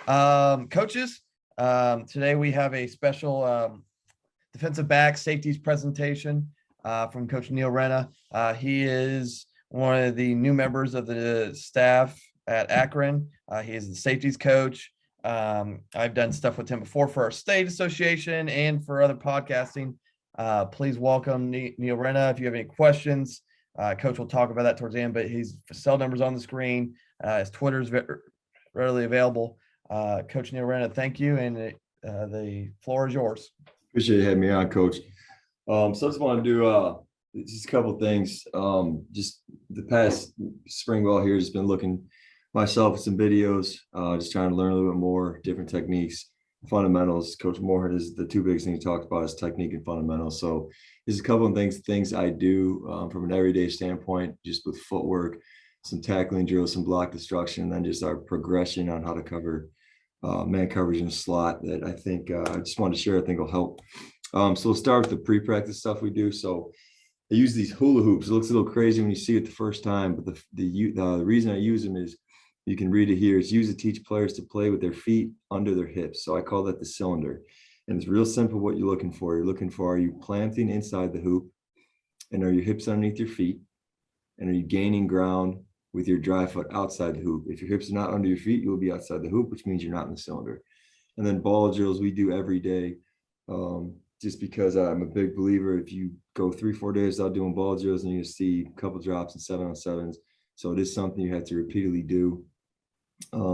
Coaches, today we have a special defensive back safeties presentation from Coach Neal Renna. He is one of the new members of the staff at Akron. He is the safeties coach. I've done stuff with him before for our state association and for other podcasting. Please welcome Neal Renna. If you have any questions, Coach will talk about that towards the end, but his cell number's on the screen. His Twitter's readily available. Coach Neal Renna, thank you, and the floor is yours. Appreciate you having me on, Coach. So I just want to do just a couple of things. Just the past spring ball here has been looking myself at some videos, just trying to learn a little bit more, different techniques, fundamentals. Coach Moorhead is the two biggest things he talked about is technique and fundamentals. So there's a couple of things I do from an everyday standpoint, just with footwork, some tackling drills, some block destruction, and then just our progression on how to cover man coverage in a slot that I think I just wanted to share. I think will help. So we'll start with the pre-practice stuff we do. So I use these hula hoops. It looks a little crazy when you see it the first time, but the reason I use them is you can read it here. It's used to teach players to play with their feet under their hips. So I call that the cylinder. And it's real simple what you're looking for. You're looking for, are you planting inside the hoop? And are your hips underneath your feet? And are you gaining ground with your dry foot outside the hoop? If your hips are not under your feet, you'll be outside the hoop, which means you're not in the cylinder. And then ball drills we do every day, just because I'm a big believer. If you go 3-4 days without doing ball drills, and you see a couple drops and 7-on-7s. So it is something you have to repeatedly do.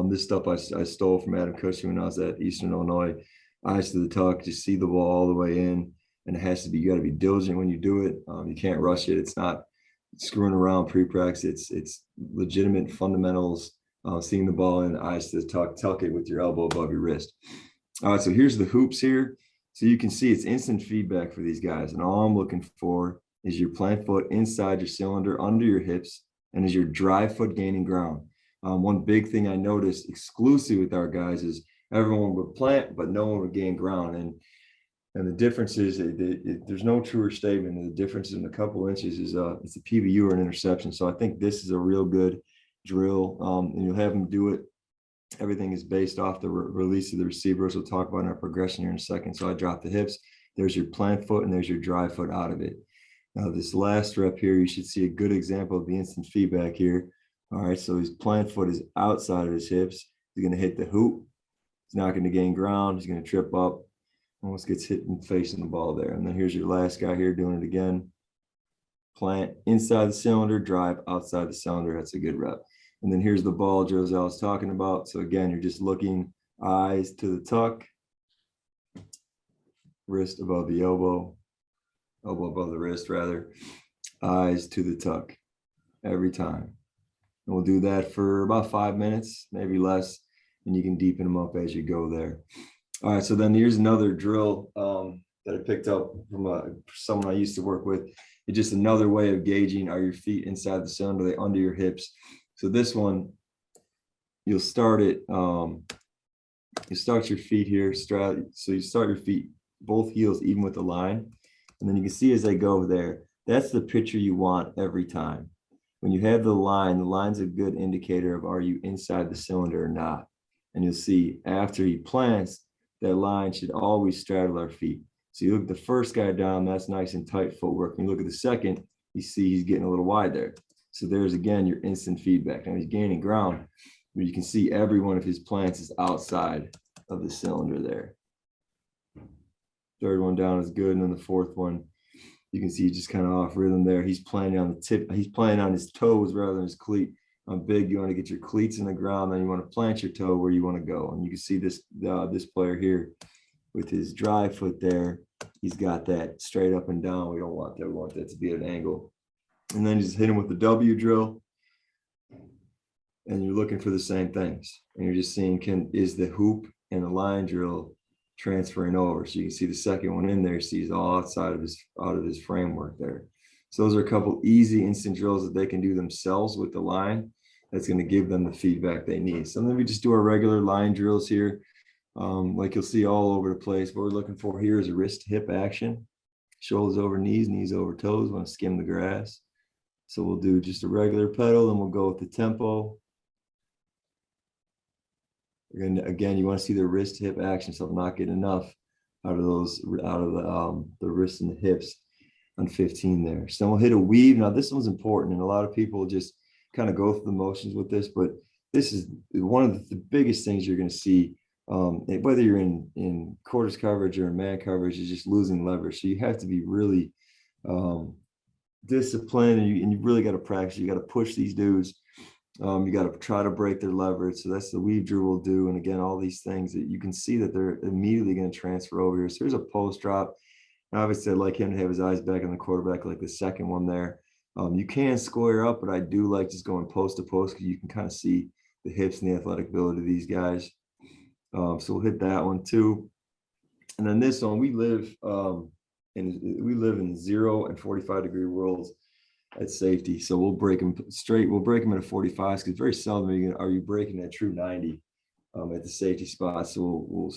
This stuff I stole from Adam Cushing when I was at Eastern Illinois. Eyes to the tuck, just see the ball all the way in, and it has to be, you got to be diligent when you do it. You can't rush it. It's not screwing around pre-practice. It's legitimate fundamentals, seeing the ball in, eyes to the tuck it with your elbow above your wrist. All right, so here's the hoops here. So you can see it's instant feedback for these guys. And all I'm looking for is your plant foot inside your cylinder, under your hips, and is your dry foot gaining ground. One big thing I noticed exclusive with our guys is everyone would plant, but no one would gain ground. And the difference is there's no truer statement. And the difference in a couple inches is it's a PBU or an interception. So I think this is a real good drill, and you'll have them do it. Everything is based off the release of the receiver, as we'll talk about in our progression here in a second. So I drop the hips. There's your plant foot, and there's your dry foot out of it. Now this last rep here, you should see a good example of the instant feedback here. All right, so his plant foot is outside of his hips. He's going to hit the hoop. He's not going to gain ground. He's going to trip up. Almost gets hit in the face in the ball there. And then here's your last guy here doing it again. Plant inside the cylinder, drive outside the cylinder. That's a good rep. And then here's the ball drills I was talking about. So again, you're just looking, eyes to the tuck, wrist above the elbow above the wrist rather, eyes to the tuck every time. And we'll do that for about 5 minutes, maybe less, and you can deepen them up as you go there. All right, so then here's another drill that I picked up from someone I used to work with. It's just another way of gauging, are your feet inside the cylinder, are they under your hips? So this one, you'll start it, you start your feet here, so you start your feet, both heels even with the line, and then you can see as they go there, that's the picture you want every time. When you have the line's a good indicator of, are you inside the cylinder or not? And you'll see after he plants, that line should always straddle our feet. So you look at the first guy down, that's nice and tight footwork. And you look at the second, you see he's getting a little wide there. So there's, again, your instant feedback. Now he's gaining ground, but you can see every one of his plants is outside of the cylinder there. Third one down is good. And then the fourth one, you can see he's just kind of off rhythm there. He's playing on the tip. He's playing on his toes rather than his cleat. On big, you want to get your cleats in the ground, then you want to plant your toe where you want to go. And you can see this this player here with his dry foot there. He's got that straight up and down. We don't want that. We want that to be at an angle. And then you just hit him with the W drill. And you're looking for the same things. And you're just seeing, is the hoop and the line drill transferring over? So you can see the second one in there, sees all outside of his framework there. So those are a couple easy instant drills that they can do themselves with the line. That's going to give them the feedback they need. So then we just do our regular line drills here. Like you'll see all over the place. What we're looking for here is a wrist hip action. Shoulders over knees, knees over toes. Want to skim the grass. So we'll do just a regular pedal, and we'll go with the tempo. And again, you want to see the wrist hip action, so I'm not getting enough out of the wrists and the hips on 15 there. So then we'll hit a weave. Now this one's important, and a lot of people just kind of go through the motions with this, but this is one of the biggest things you're going to see, whether you're in quarters coverage or in man coverage, is just losing leverage. So you have to be really disciplined, and you really got to practice. You got to push these dudes. You got to try to break their leverage. So that's the weave drill will do. And again, all these things that you can see that they're immediately going to transfer over here. So here's a post drop. And obviously, I'd like him to have his eyes back on the quarterback, like the second one there. You can square up, but I do like just going post to post because you can kind of see the hips and the athletic ability of these guys. So we'll hit that one too. And then this one, we live in 0 and 45-degree worlds at safety. So we'll break them straight. We'll break them at a 45 because very seldom are you breaking that true 90 at the safety spot. So we'll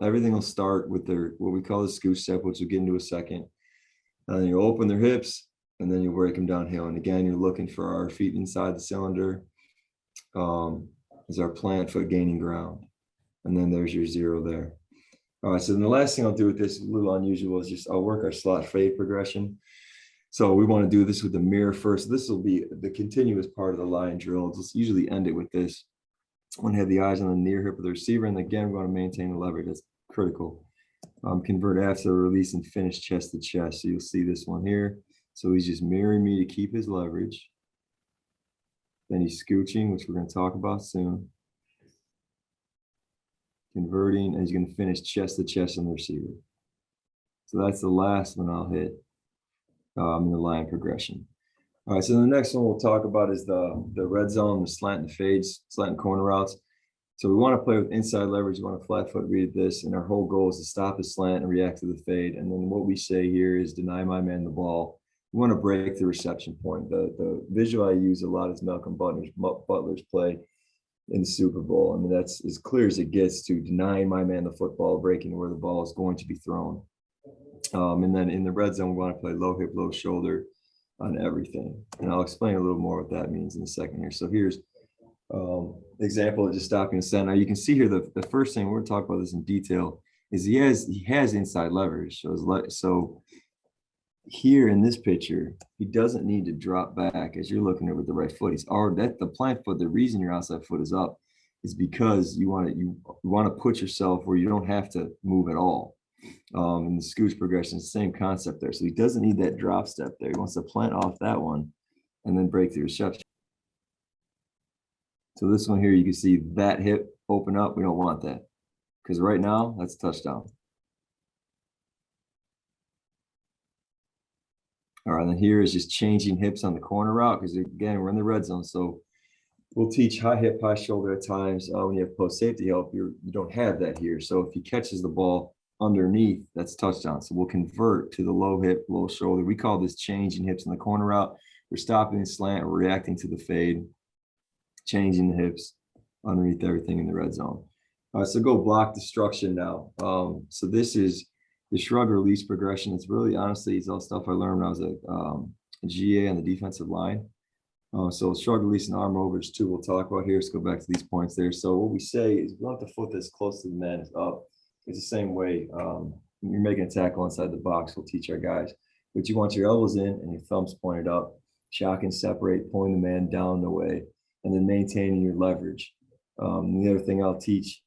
everything will start with their what we call the scooch step, which we'll get into a second. And then you open their hips, and then you break them downhill. And again, you're looking for our feet inside the cylinder as our plant foot gaining ground. And then there's your 0 there. All right, so then the last thing I'll do with this, a little unusual, is just I'll work our slot fade progression. So we want to do this with the mirror first. This will be the continuous part of the line drill. Just usually end it with this. I want to have the eyes on the near hip of the receiver. And again, we're going to maintain the leverage. That's critical. Convert after release and finish chest to chest. So you'll see this one here. So he's just mirroring me to keep his leverage. Then he's scooching, which we're going to talk about soon. Converting, and he's going to finish chest to chest on the receiver. So that's the last one I'll hit in the line progression. All right, so the next one we'll talk about is the red zone, the slant and fades, slant and corner routes. So we want to play with inside leverage. We want to flat foot read this, and our whole goal is to stop the slant and react to the fade. And then what we say here is deny my man the ball. We want to break the reception point. The visual I use a lot is Malcolm Butler's play in the Super Bowl. I mean, that's as clear as it gets to denying my man the football, breaking where the ball is going to be thrown. And then in the red zone, we want to play low hip, low shoulder on everything. And I'll explain a little more what that means in a second here. So here's example of just stopping the slant. Now you can see here the first thing, we're going to talk about this in detail, is he has inside leverage. So here in this picture, he doesn't need to drop back as you're looking at with the right foot. He's already the plant foot. The reason your outside foot is up is because you want to put yourself where you don't have to move at all. And the scooch progression is the same concept there. So he doesn't need that drop step there. He wants to plant off that one and then break the reception. So this one here, you can see that hip open up. We don't want that because right now that's a touchdown. All right, and then here is just changing hips on the corner route because again, we're in the red zone. So we'll teach high hip, high shoulder at times. When you have post safety help, you don't have that here. So if he catches the ball underneath, that's touchdown. So we'll convert to the low hip, low shoulder. We call this changing hips in the corner route. We're stopping the slant, we're reacting to the fade, changing the hips underneath everything in the red zone. All right, so go block destruction now. So this is the shrug release progression. It's really, honestly, it's all stuff I learned when I was a GA on the defensive line. So shrug release and arm overage too, we'll talk about here. Let's go back to these points there. So what we say is we want the foot that's close to the man is up. It's the same way you're making a tackle inside the box. We'll teach our guys. But you want your elbows in and your thumbs pointed up. Shock and separate, pulling the man down the way, and then maintaining your leverage. The other thing I'll teach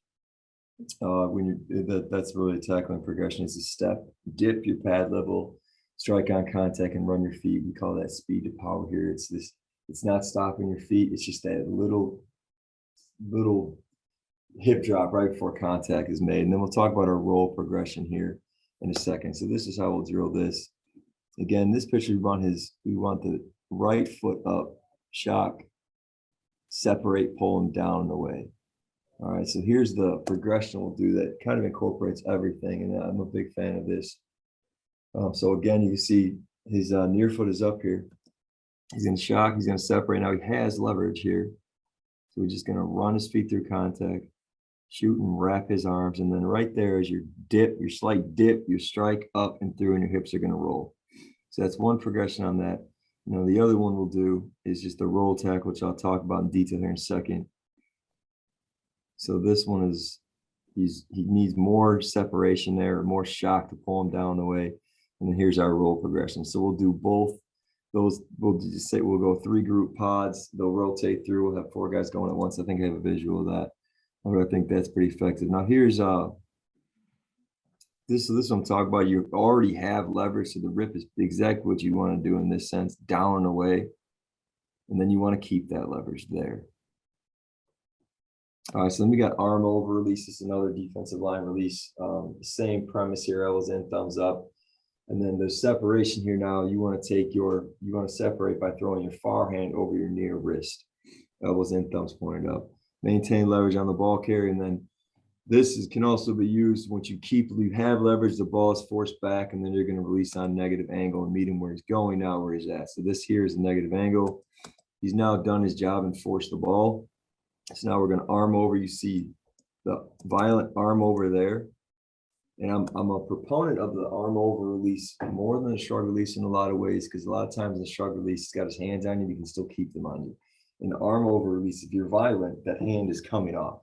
that's really a tackling progression is a step. Dip your pad level, strike on contact, and run your feet. We call that speed to power here. It's not stopping your feet. It's just that little hip drop right before contact is made. And then we'll talk about our roll progression here in a second. So this is how we'll drill this. Again, this picture, we want the right foot up, shock, separate, pull him down the way. All right, so here's the progression we'll do that kind of incorporates everything. And I'm a big fan of this. So again, you can see his near foot is up here. He's going to shock, he's going to separate. Now he has leverage here. So we're just going to run his feet through contact, shoot and wrap his arms. And then right there is your dip, your slight dip, your strike up and through, and your hips are going to roll. So that's one progression on that. You know, the other one we'll do is just the roll tackle, which I'll talk about in detail here in a second. So this one is, he needs more separation there, or more shock to pull him down the way. And then here's our roll progression. So we'll do both those. We'll just say we'll go 3 group pods. They'll rotate through. We'll have 4 guys going at once. I think I have a visual of that. But I think that's pretty effective. Now here's this I'm talking about. You already have leverage, so the rip is exactly what you want to do in this sense, down and away. And then you want to keep that leverage there. All right, so then we got arm over release. This is another defensive line release. Same premise here, elbows in, thumbs up. And then the separation here now, you want to separate by throwing your far hand over your near wrist. Elbows in, thumbs pointed up. Maintain leverage on the ball carrier. And then this can also be used once you have leverage, the ball is forced back, and then you're going to release on negative angle and meet him where he's going, now where he's at. So this here is a negative angle. He's now done his job and forced the ball. So now we're going to arm over. You see the violent arm over there. And I'm a proponent of the arm over release more than a shrug release in a lot of ways, because a lot of times in the shrug release, he's got his hands on you, you can still keep them on you. In the arm over release, if you're violent, that hand is coming off.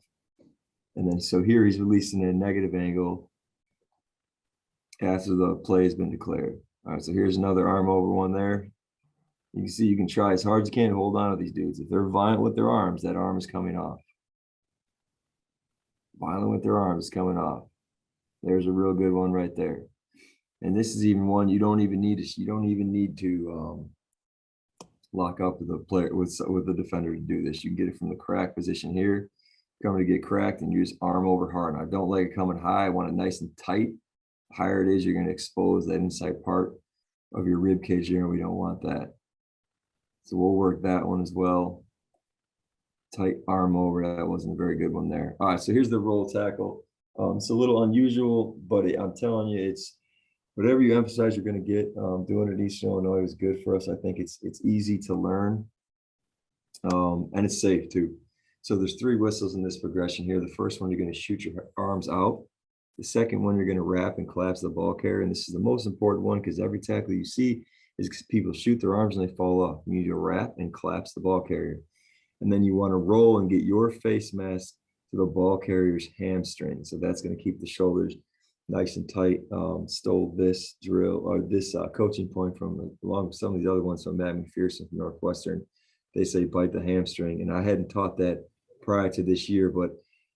And then so here he's releasing a negative angle after the play has been declared. All right, so here's another arm over one there. You can see you can try as hard as you can to hold on to these dudes. If they're violent with their arms, that arm is coming off. Violent with their arms is coming off. There's a real good one right there. And this is even one you don't even need to lock up with the player with the defender to do this. You can get it from the crack position here, coming to get cracked, and use arm over hard. Now, don't let it coming high. I want it nice and tight. The higher it is, you're going to expose that inside part of your rib cage here, and we don't want that. So we'll work that one as well. Tight arm over. That wasn't a very good one there. All right, so here's the roll tackle. It's a little unusual, but I'm telling you, it's whatever you emphasize you're going to get. Doing it in Eastern Illinois was good for us. I think it's easy to learn, and it's safe too. So there's 3 whistles in this progression here. The first one, you're going to shoot your arms out. The second one, you're going to wrap and collapse the ball carrier. And this is the most important one, because every tackle you see is people shoot their arms and they fall off. You need to wrap and collapse the ball carrier. And then you want to roll and get your face mask to the ball carrier's hamstring. So that's going to keep the shoulders nice and tight. Stole this drill or this coaching point from along with some of these other ones from Matt McPherson from Northwestern. They say bite the hamstring. And I hadn't taught that prior to this year, but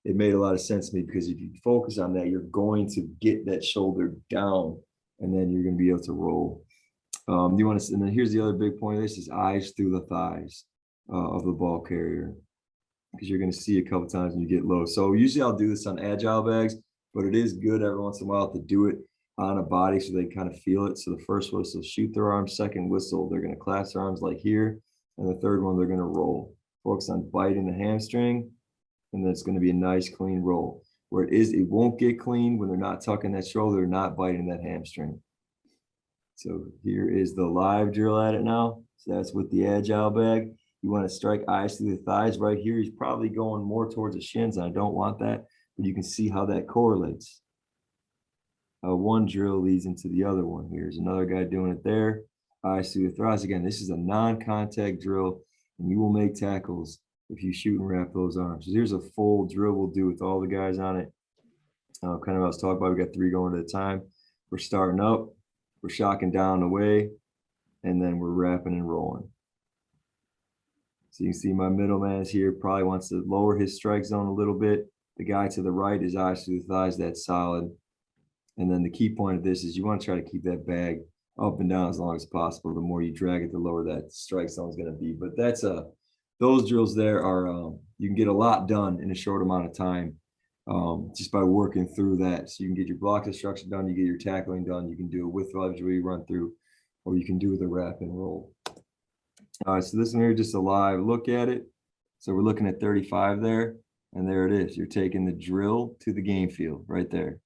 it made a lot of sense to me, because if you focus on that, you're going to get that shoulder down, and then you're going to be able to roll. You want to, and then here's the other big point of this is eyes through the thighs of the ball carrier, because you're going to see a couple times when you get low. So usually I'll do this on agile bags, but it is good every once in a while to do it on a body so they kind of feel it. So the first whistle, shoot their arms. Second whistle, they're going to clasp their arms like here. And the third one, they're going to roll. Focus on biting the hamstring, and then it's going to be a nice clean roll. Where it won't get clean when they're not tucking that shoulder, they're not biting that hamstring. So here is the live drill at it now. So that's with the agile bag. You want to strike eyes through the thighs. Right here, he's probably going more towards the shins. I don't want that, but you can see how that correlates. One drill leads into the other one. Here's another guy doing it there. Eyes through the thighs. Again, this is a non-contact drill, and you will make tackles if you shoot and wrap those arms. So here's a full drill we'll do with all the guys on it. Kind of what I was talking about. We got 3 going at a time. We're starting up, we're shocking down the way, and then we're wrapping and rolling. So you can see my middleman is here, probably wants to lower his strike zone a little bit. The guy to the right is eyes through the thighs. That's solid. And then the key point of this is you want to try to keep that bag up and down as long as possible. The more you drag it, the lower that strike zone is going to be. But that's those drills there are you can get a lot done in a short amount of time just by working through that. So you can get your block destruction done, you get your tackling done, you can do it with leverage where you run through, or you can do the wrap and roll. All right, so this one here, just a live look at it. So we're looking at 35 there, and there it is. You're taking the drill to the game field right there.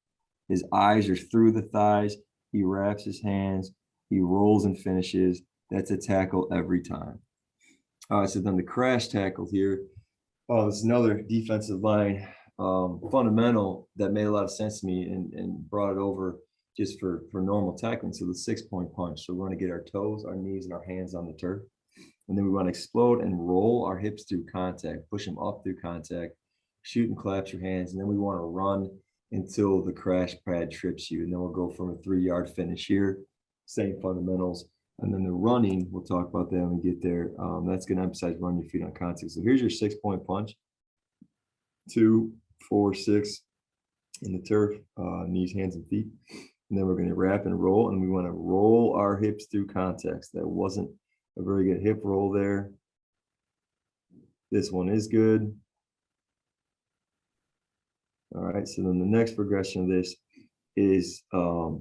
His eyes are through the thighs. He wraps his hands. He rolls and finishes. That's a tackle every time. All right, so then the crash tackle here. Oh, this is another defensive line fundamental that made a lot of sense to me and brought it over just for normal tackling. So the 6-point punch. So we want to get our toes, our knees, and our hands on the turf. And then we want to explode and roll our hips through contact, push them up through contact, shoot and clap your hands, and then we want to run until the crash pad trips you, and then we'll go from a 3-yard finish here, same fundamentals. And then the running, we'll talk about that when we get there. That's going to emphasize run your feet on contact. So here's your 6-point punch: 2, 4, 6 in the turf, knees, hands, and feet. And then we're going to wrap and roll, and we want to roll our hips through context. That wasn't a very good hip roll there. This one is good. All right, so then the next progression of this is the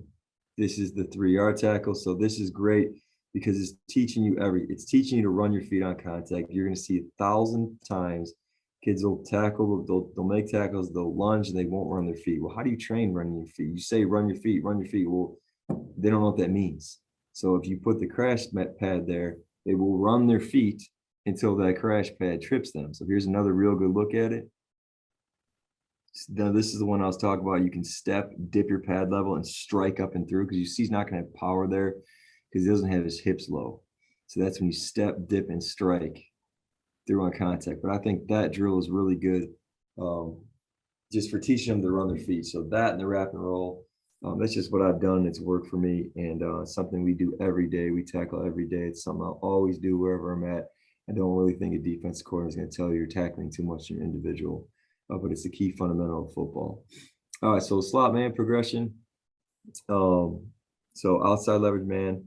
3-yard tackle. So this is great because it's teaching you to run your feet on contact. You're going to see 1,000 times kids will tackle, they'll make tackles, they'll lunge, and they won't run their feet. Well, how do you train running your feet? You say run your feet, run your feet. Well, they don't know what that means. So if you put the crash pad there, they will run their feet until that crash pad trips them. So here's another real good look at it. Now, this is the one I was talking about. You can step, dip your pad level, and strike up and through, because you see he's not going to have power there because he doesn't have his hips low. So that's when you step, dip, and strike through on contact. But I think that drill is really good just for teaching them to run their feet. So that and the wrap and roll, that's just what I've done. It's worked for me, and something we do every day. We tackle every day. It's something I'll always do wherever I'm at. I don't really think a defensive coordinator is going to tell you you're tackling too much in your individual. But it's a key fundamental of football. All right, so slot man progression. So outside leverage man,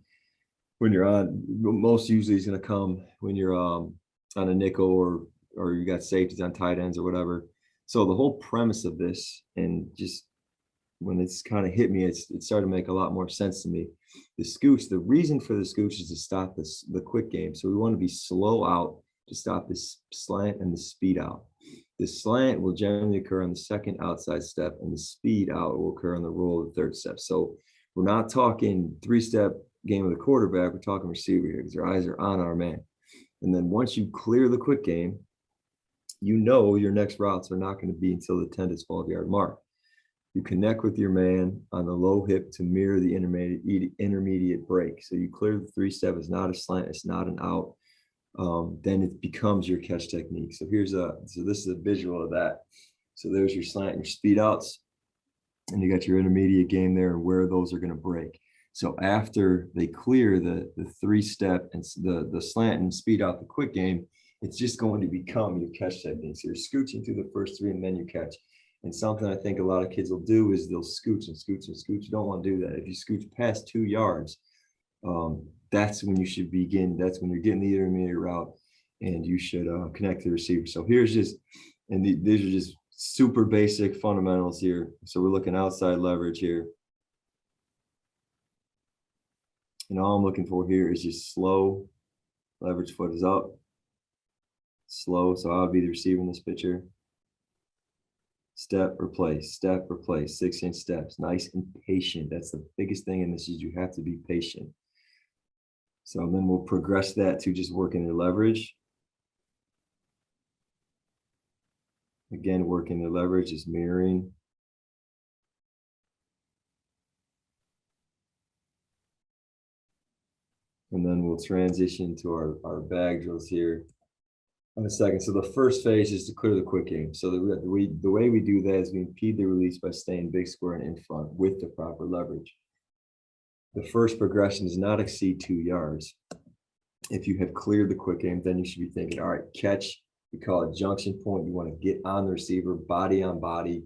when you're on, most usually is going to come when you're on a nickel or you got safeties on tight ends or whatever. So the whole premise of this, and just when it's kind of hit me, it started to make a lot more sense to me. The scooch, the reason for the scooch is to stop the quick game. So we want to be slow out to stop this slant and the speed out. The slant will generally occur on the second outside step, and the speed out will occur on the roll of the third step. So we're not talking 3-step game of the quarterback. We're talking receiver here because your eyes are on our man. And then once you clear the quick game, you know your next routes are not going to be until the 10 to 12-yard mark. You connect with your man on the low hip to mirror the intermediate break. So you clear the 3-step. It's not a slant. It's not an out. Then it becomes your catch technique. So this is a visual of that. So there's your slant and your speed outs, and you got your intermediate game there and where those are going to break. So after they clear the 3-step and the slant and speed out the quick game, it's just going to become your catch technique. So you're scooching through the first 3 and then you catch. And something I think a lot of kids will do is they'll scooch and scooch and scooch. You don't want to do that. If you scooch past 2 yards, that's when you should begin. That's when you're getting the intermediate route, and you should connect to the receiver. So here's just, and these are just super basic fundamentals here. So we're looking outside leverage here. And all I'm looking for here is just slow. Leverage foot is up. Slow. So I would be the receiver in this picture. Step, replace, 6-inch steps. Nice and patient. That's the biggest thing in this is you have to be patient. So then we'll progress that to just working the leverage. Again, working the leverage is mirroring. And then we'll transition to our bag drills here in a second. So the first phase is to clear the quick game. So the way we do that is we impede the release by staying big square and in front with the proper leverage. The first progression does not exceed 2 yards. If you have cleared the quick game, then you should be thinking, all right, catch. We call it junction point. You want to get on the receiver, body on body,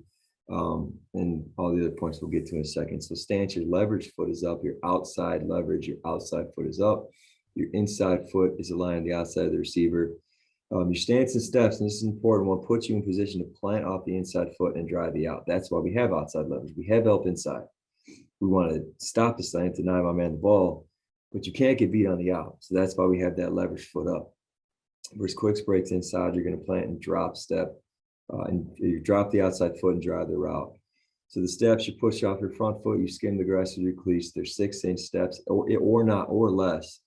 and all the other points we'll get to in a second. So stance, your leverage foot is up. Your outside leverage, your outside foot is up. Your inside foot is aligned on the outside of the receiver. Your stance and steps, and this is important, will put you in position to plant off the inside foot and drive you out. That's why we have outside leverage. We have help inside. We want to stop the slant, deny my man the ball, but you can't get beat on the out. So that's why we have that leverage foot up. Versus quick breaks inside, you're going to plant and drop step, and you drop the outside foot and drive the route. So the steps, you push off your front foot, you skim the grass with your cleats. They're 6-inch steps or not or less.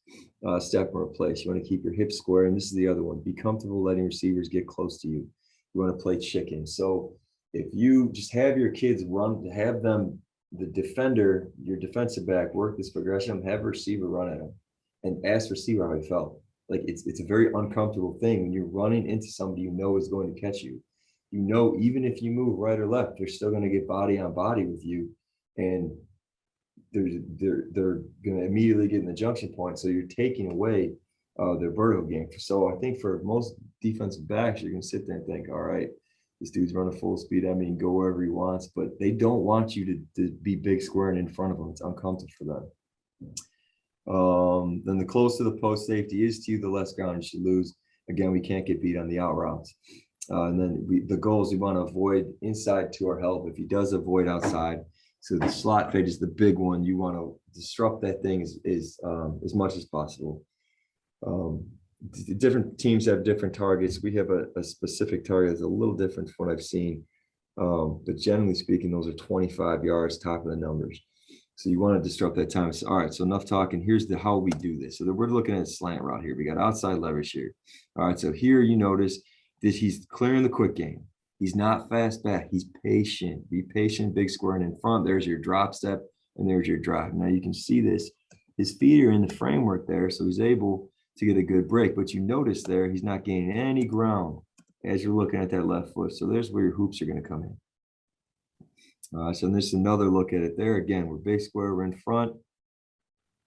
Step and replace. You want to keep your hips square, and this is the other one. Be comfortable letting receivers get close to you. You want to play chicken. So if you just have your kids run, have them, the defender, your defensive back, work this progression, have a receiver run at him, and ask receiver how he felt. Like it's a very uncomfortable thing when you're running into somebody you know is going to catch you. you know, even if you move right or left, they're still going to get body on body with you. And they're going to immediately get in the junction point. So you're taking away their vertical game. So I think for most defensive backs, you're going to sit there and think, all right, this dude's running full speed. I mean, go wherever he wants, but they don't want you to be big square and in front of them. It's uncomfortable for them. Then the closer the post safety is to you, the less ground you should lose. Again, we can't get beat on the out routes. And then the goals we want to avoid inside to our help. If he does avoid outside, so the slot fade is the big one. You want to disrupt that thing as much as possible. Different teams have different targets. We have a specific target that's a little different from what I've seen. But generally speaking, those are 25 yards, top of the numbers. So you want to disrupt that time. So, all right, so enough talking. Here's how we do this. So we're looking at a slant route here. We got outside leverage here. All right, so here you notice that he's clearing the quick game. He's not fast back. He's patient. Be patient, big square, and in front, there's your drop step, and there's your drive. Now you can see this. His feet are in the framework there, so he's able to get a good break. But you notice there, he's not gaining any ground as you're looking at that left foot. So there's where your hoops are going to come in. So there's another look at it there. Again, we're big square, we're in front.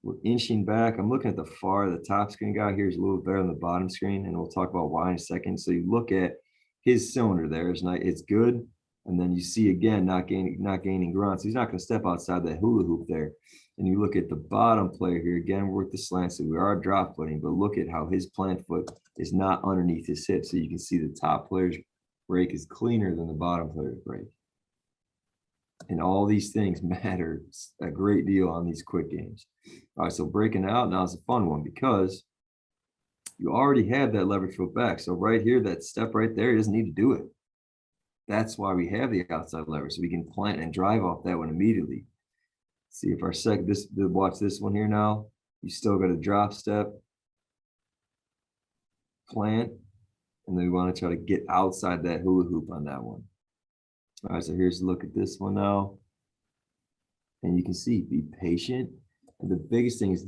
We're inching back. I'm looking at the top screen guy here is a little better than the bottom screen, and we'll talk about why in a second. So you look at his cylinder there, it's good. And then you see again, not gaining ground. So he's not going to step outside that hula hoop there. And you look at the bottom player here, again, we're with the slant, so we are drop footing, but look at how his plant foot is not underneath his hip. So you can see the top player's break is cleaner than the bottom player's break. And all these things matter a great deal on these quick games. All right, so breaking out now is a fun one because you already have that leverage foot back. So right here, that step right there, he doesn't need to do it. That's why we have the outside leverage, so we can plant and drive off that one immediately. See if our watch this one here now. You still got a drop step, plant, and then we want to try to get outside that hula hoop on that one. All right, so here's a look at this one now. And you can see, be patient. And the biggest thing is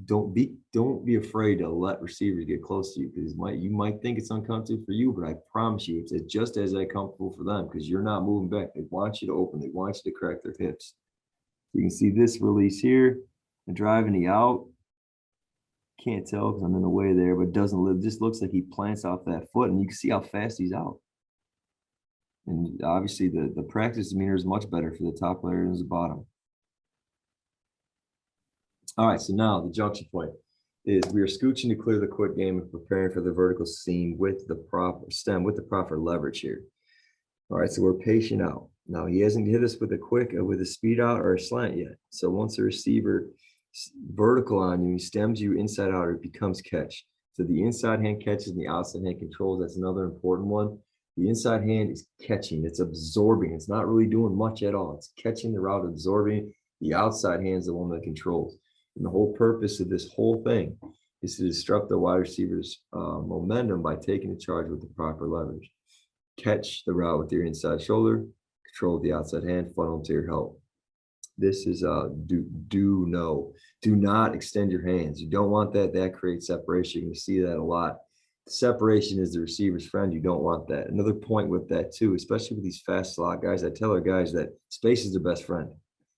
don't be afraid to let receivers get close to you, because you might think it's uncomfortable for you, but I promise you it's just as uncomfortable for them because you're not moving back. They want you to open, they want you to crack their hips. You can see this release here, and driving the out. Can't tell because I'm in the way there, but doesn't live. Just looks like he plants off that foot, and you can see how fast he's out. And obviously the practice demeanor is much better for the top player than the bottom. All right, so now the junction point is we are scooching to clear the quick game and preparing for the vertical seam with the proper stem, with the proper leverage here. All right, so we're patient out. Now he hasn't hit us with a speed out or a slant yet. So once the receiver vertical on you, he stems you inside out, it becomes catch. So the inside hand catches and the outside hand controls. That's another important one. The inside hand is catching, it's absorbing. It's not really doing much at all. It's catching the route, absorbing. The outside hand is the one that controls. And the whole purpose of this whole thing is to disrupt the wide receiver's momentum by taking the charge with the proper leverage. Catch the route with your inside shoulder, control the outside hand, funnel to your help. This is do not extend your hands. You don't want that. That creates separation. You can see that a lot. Separation is the receiver's friend. You don't want that. Another point with that too, especially with these fast slot guys, I tell our guys that space is their best friend.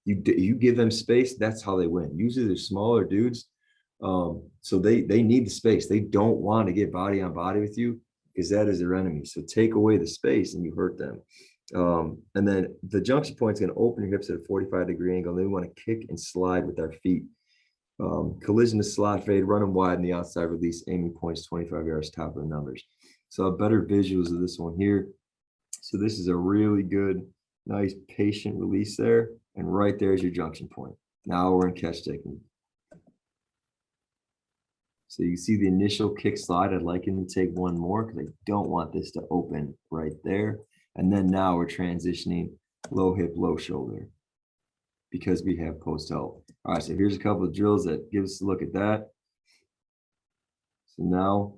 You give them space, that's how they win. Usually they're smaller dudes, so they need the space. They don't want to get body on body with you because that is their enemy. So take away the space and you hurt them. And then the junction point is going to open your hips at a 45-degree angle. And then we want to kick and slide with our feet. Collision to slot fade, run them wide in the outside release, aiming points 25 yards, top of the numbers. So better visuals of this one here. So this is a really good, nice patient release there. And right there is your junction point. Now we're in catch technique. So you see the initial kick slide. I'd like him to take one more because I don't want this to open right there. And then now we're transitioning low hip, low shoulder because we have post help. All right, so here's a couple of drills that give us a look at that. So now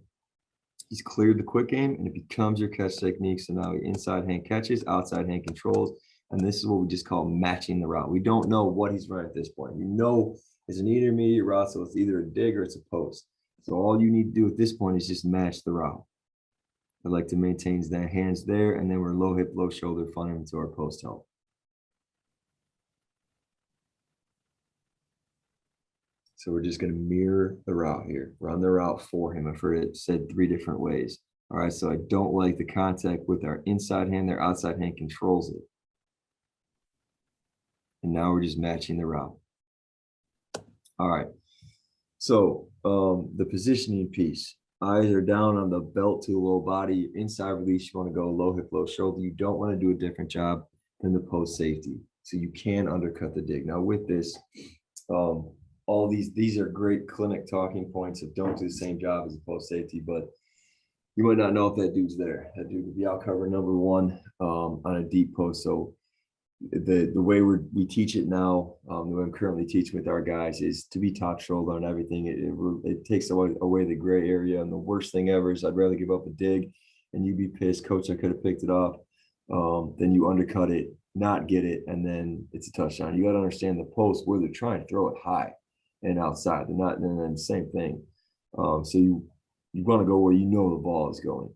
he's cleared the quick game and it becomes your catch technique. So now inside hand catches, outside hand controls. And this is what we just call matching the route. We don't know what he's running at this point. You know it's an intermediate route, so it's either a dig or it's a post. So all you need to do at this point is just match the route. I like to maintain the hands there, and then we're low hip, low shoulder, funnel into our post help. So we're just going to mirror the route here, run the route for him. I've heard it said 3 different ways. All right, so I don't like the contact with our inside hand. Their outside hand controls it. And now we're just matching the route. All right, so the positioning piece. Eyes are down on the belt to low body. Inside release, you want to go low hip, low shoulder. You don't want to do a different job than the post safety. So you can undercut the dig. Now with this, all these are great clinic talking points of don't do the same job as a post safety, but you might not know if that dude's there. That dude could be out cover number 1 on a deep post. So the way we teach it now, the way I'm currently teaching with our guys is to be top shoulder on everything. It takes away the gray area. And the worst thing ever is I'd rather give up a dig and you be pissed, coach, I could have picked it off. Then you undercut it, not get it, and then it's a touchdown. You got to understand the post where they're trying to throw it high and outside. They're not, and then the same thing. So you want to go where you know the ball is going.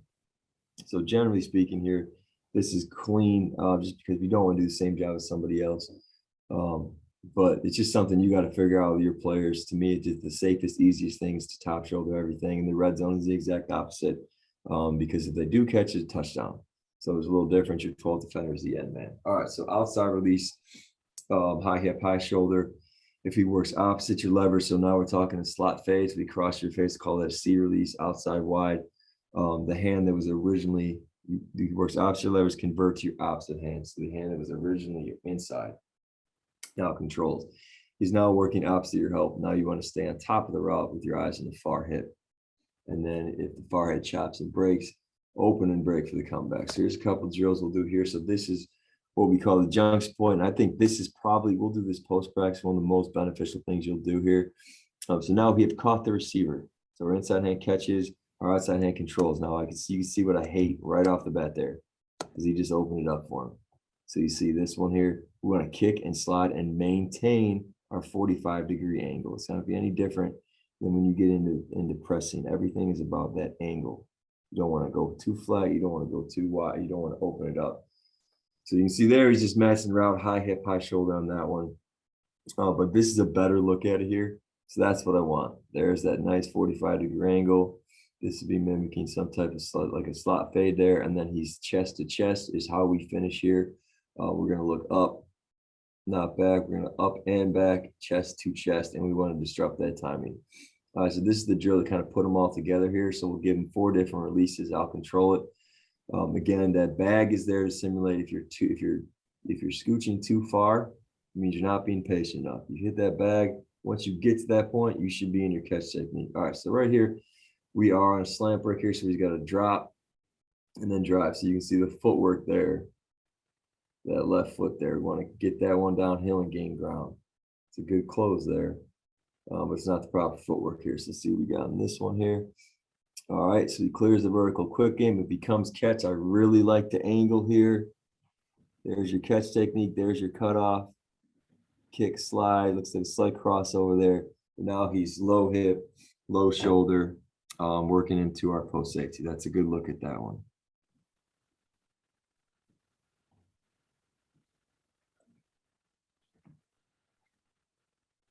So generally speaking here, this is clean, just because we don't want to do the same job as somebody else. But it's just something you got to figure out with your players. To me, it's just the safest, easiest thing is to top shoulder everything. And the red zone is the exact opposite, because if they do catch it, touchdown. So there's a little difference. Your 12 defenders, the end man. All right, so outside release, high hip, high shoulder. If he works opposite your lever, so now we're talking a slot phase. We cross your face, call that a C release, outside wide. The hand that was originally, he works opposite your levers, convert to your opposite hand. So the hand that was originally your inside now controls. He's now working opposite your help. Now you want to stay on top of the route with your eyes on the far hip. And then if the far head chops and breaks, open and break for the comeback. So here's a couple of drills we'll do here. So this is what we call the junction point. And I think this is probably, we'll do this post practice, one of the most beneficial things you'll do here. So now we have caught the receiver. So our inside hand catches, our outside hand controls. Now you can see what I hate right off the bat there, because he just opened it up for him. So you see this one here, we want to kick and slide and maintain our 45-degree angle. It's not going to be any different than when you get into pressing. Everything is about that angle. You don't want to go too flat. You don't want to go too wide. You don't want to open it up. So you can see there, he's just matching around high hip, high shoulder on that one. But this is a better look at it here. So that's what I want. There's that nice 45-degree angle. This would be mimicking some type of slot, like a slot fade there. And then he's chest to chest is how we finish here. We're going to look up, not back. We're going to up and back, chest to chest, and we want to disrupt that timing. So this is the drill to kind of put them all together here. So we'll give them 4 different releases. I'll control it. Again, that bag is there to simulate if you're scooching too far, it means you're not being patient enough. You hit that bag. Once you get to that point, you should be in your catch technique. All right, so right here, we are on a slant break here. So he's got to drop and then drive. So you can see the footwork there, that left foot there. We want to get that one downhill and gain ground. It's a good close there, but it's not the proper footwork here. So let's see what we got on this one here. All right, so he clears the vertical quick game. It becomes catch. I really like the angle here. There's your catch technique. There's your cutoff. Kick, slide. Looks like a slight crossover there. But now he's low hip, low shoulder, working into our post safety. That's a good look at that one.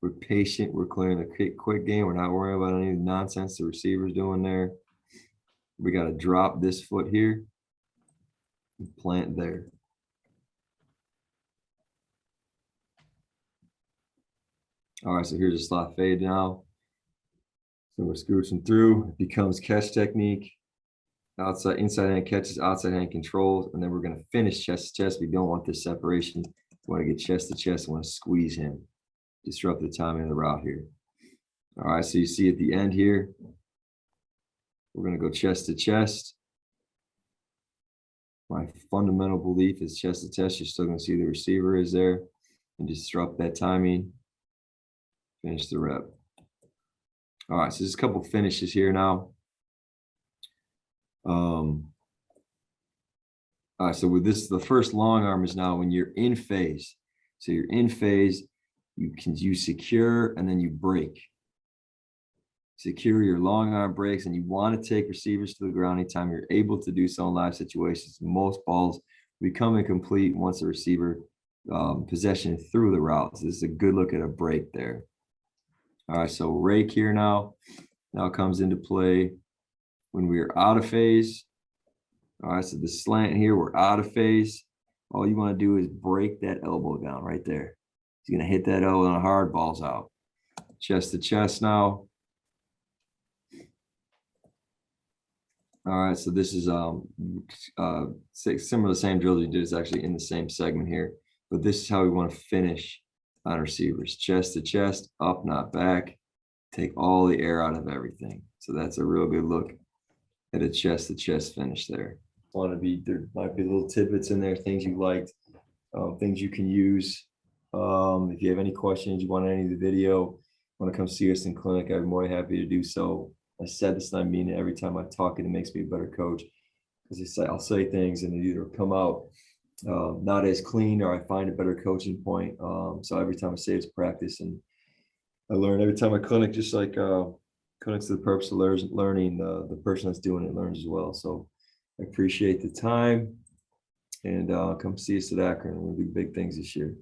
We're patient. We're clearing the quick game. We're not worrying about any nonsense the receiver's doing there. We got to drop this foot here and plant there. All right, so here's a slot fade now. So we're scooching through. It becomes catch technique. Outside, inside hand catches, outside hand controls, and then we're going to finish chest to chest. We don't want this separation. We want to get chest to chest. We want to squeeze him. Disrupt the timing of the route here. All right, so you see at the end here, we're going to go chest to chest. My fundamental belief is chest to chest. You're still going to see the receiver is there and disrupt that timing. Finish the rep. All right, so there's a couple finishes here now. All right, so with this, the first long arm is now when you're in phase. So you're in phase, you secure and then you break. secure your long arm breaks, and you want to take receivers to the ground anytime you're able to do so in live situations. Most balls become incomplete once the receiver possession through the routes. This is a good look at a break there. All right, so rake here now comes into play when we are out of phase. All right, so the slant here, we're out of phase. All you want to do is break that elbow down right there. He's going to hit that elbow and a hard ball's out. Chest to chest now. All right, so this is similar to the same drill you did. It's actually in the same segment here, but this is how we want to finish on receivers. Chest to chest, up, not back. Take all the air out of everything. So that's a real good look at a chest to chest finish there. There might be little tidbits in there, things you liked, things you can use. If you have any questions, you want any of the video, want to come see us in clinic, I'd be more than happy to do so. I said this and I mean it. Every time I talk it makes me a better coach, because I'll say things and it either come out not as clean, or I find a better coaching point. So every time I say it's practice, and I learn every time I clinic, just like clinics to the purpose of learning, the person that's doing it learns as well. So I appreciate the time, and come see us at Akron. We'll do big things this year.